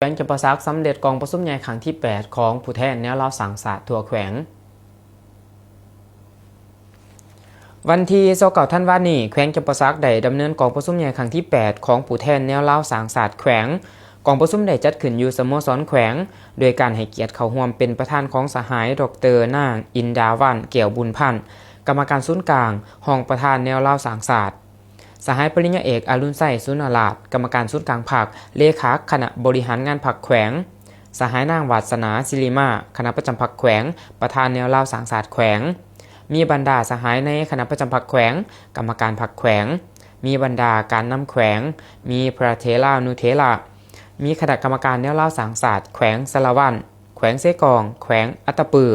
แขวงจำปาสักสำเร็จกองประชุมใหญ่ครั้งที่ 8 ของผู้แทนแนวเล่าสังศาสตร์ทั่วแขวงวันที่29ธันวาคมนี้แขวงจำปาสักได้ดำเนินกองประชุมใหญ่ครั้งที่ 8 ของผู้แทนแนวเล่าสังศาสตร์แขวงกองประชุมได้จัดขึ้นอยู่สโมสรแขวงโดยการให้เกียรติเข้าร่วมเป็นประธานของสหายดร.นางอินดาวันเกี่ยวบุญพันธ์กรรมการศูนย์กลางห้องประธานแนวเล่าสังศาสตร์สหายปริญญาเอกอรุณไส้สุนราชกรรมการศูนย์กลางภาคเลขาคณะบริหารงานพรรคแขวงสหายนางวาสนาศิริมาคณะประจำพรรคแขวงประธานแนวเล่าสังศาสตร์แขวงมีบรรดาสหายในคณะประจำพรรคแขวงกรรมการพรรคแขวงมีบรรดาการนำแขวงมีพระเถรานุเถระมีคณะกรรมการแนวเล่าสังศาสตร์แขวงสารวันแขวงเซกองแขวงอัตตปือ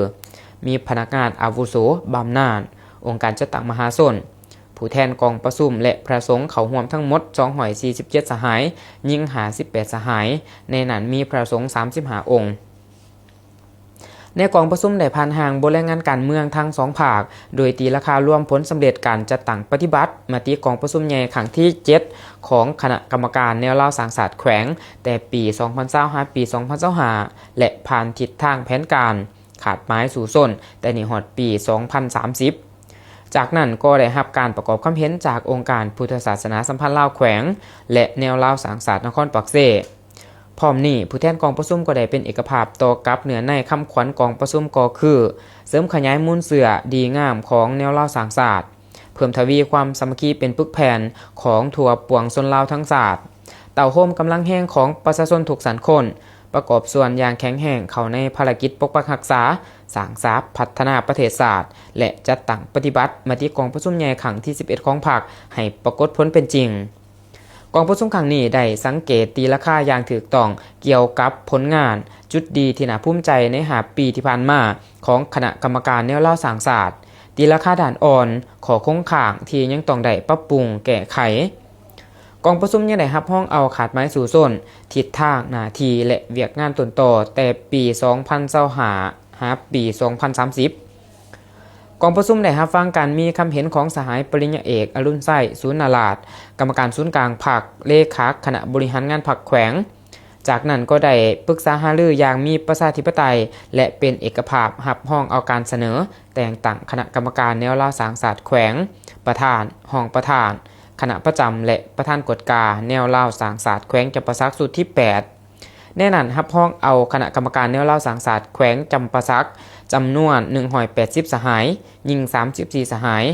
มีพนักงานอาวุโสบำนาญองค์การจัดตั้งมหาชนผู้แทนกองประชุมและพระสงฆ์เข้าร่วมทั้งหมด247สหายยิง58สหายในนั้นมีพระสงฆ์35องค์ในกองประชุมได้ผ่านทางบริหารงานการเมืองทั้ง2ภาคโดยตีราคารวมผลสำเร็จการจัดตั้งปฏิบัติมติกองประชุมใหญ่ครั้งที่7ของคณะกรรมการแนวเล่าสังศาสตร์แขวงแต่ปี2025ปี2025และผ่านทิศทางแผนการขาดไม้สู่ส้นแต่นี่ฮอดปี2030จากนั้นก็ได้รับการประกอบความเห็นจากองค์การพุทธศาสนาสัมพันธ์ลาวแขวงและแนวลาวสังศาสตร์นครปักเซพร้อมนี้ผู้แทนกองประชุมก็ได้เป็นเอกภาพต่อกับเนื้อในคำขวัญกองประชุมก็คือเสริมขยายมูลเสื่อดีงามของแนวลาวสังศาสตร์เพิ่มทวีความสามัคคีเป็นปึกแผ่นของทั่วปวงชนลาวทั้งศาสตร์เต่าโฮมกำลังแห้งของประชาชนทุกสันคนประกอบส่วนอย่างแข็งแรงเข้าในภารกิจปกปักรักษาสร้างทรัพย์พัฒนาประเทศศาสตร์และจัดตั้งปฏิบัติมติกองประชุมใหญ่ครั้งที่11ของพรรคให้ปรากฏผลเป็นจริงกองประชุมครั้งนี้ได้สังเกตตีราคาอย่างถูกต้องเกี่ยวกับผลงานจุดดีที่น่าภูมิใจใน5 ปีที่ผ่านมาของคณะกรรมการแนวเล่าสังศาสตร์ตีราคาด่านอ่อนขอคงข้างที่ยังต้องได้ปรับปรุงแก้ไขกองประชุมยังได้รับห้องเอาขาดไม้สู่ส้นทิศทางหน้าที่และเวียกงานต้นต่อแต่ปี2025หาปี2030กองประชุมได้รับฟังการมีคำเห็นของสหายปริญญาเอกอรุณไส้สุนราชกรรมการศูนย์กลางพรรคเลขาคณะบริหารงานพรรคแขวงจากนั้นก็ได้ปรึกษาหารืออย่างมีประชาธิปไตยและเป็นเอกภาพรับห้องเอาการเสนอแต่งตั้งคณะกรรมการแนวเล่าสังศาสตร์แขวงประธานห้องประธานคณะประจำและประธานกฎกาแนวเล่าสังศาสตร์แขวงจำปาสักสุดที่8แน่นั้นรับห้องเอาคณะกรรมการแนวเล่าสังศาสตร์แขวงจำปาสักจำนวน180สหายยิง34สหาย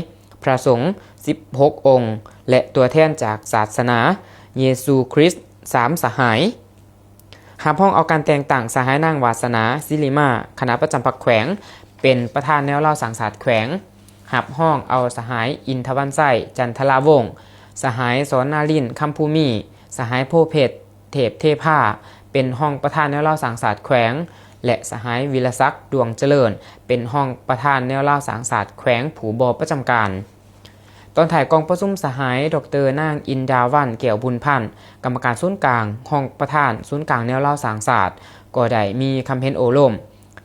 พระสงฆ์16องค์และตัวแทนจากศาสนาเยซูคริสต์3สหายรับห้องเอาการแต่งตั้งสหายนางวาสนาศิริมาคณะประจำพรรคแขวงเป็นประธานแนวเล่าสังศาสตร์แขวงรับห้องเอาสหายอินทวันไส้จันทราวงศ์สหายสอนนารินคำภูมิสหายโพเพชรเทพเทพาเป็นห้องประธานแนวเล่าสังศาสตร์แขวงและสหายวิรศักดิ์ดวงเจริญเป็นห้องประธานแนวเล่าสังศาสตร์แขวงผูบอประจำการตอนถ่ายกองประชุมสหายดร.นางอินดาวันเกี่ยวบุญพันธ์กรรมการศูนย์กลางห้องประธานศูนย์กลางแนวเล่าสังศาสตร์ก็ได้มีคำเห็นโอโลม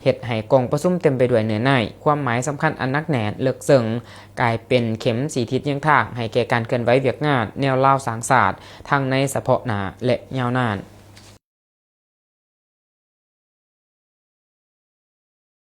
เฮ็ดให้กองประชุมเต็มไปด้วยเนื้อในความหมายสำคัญอันนักแน่นเลิกเสิงกลายเป็นเข็มสีทิศยังทางให้แก่การเคลื่อนไหวเวียกงานแนวเล่าสังศาสตร์ทั้งในเฉพาะหน้าและยาวนาน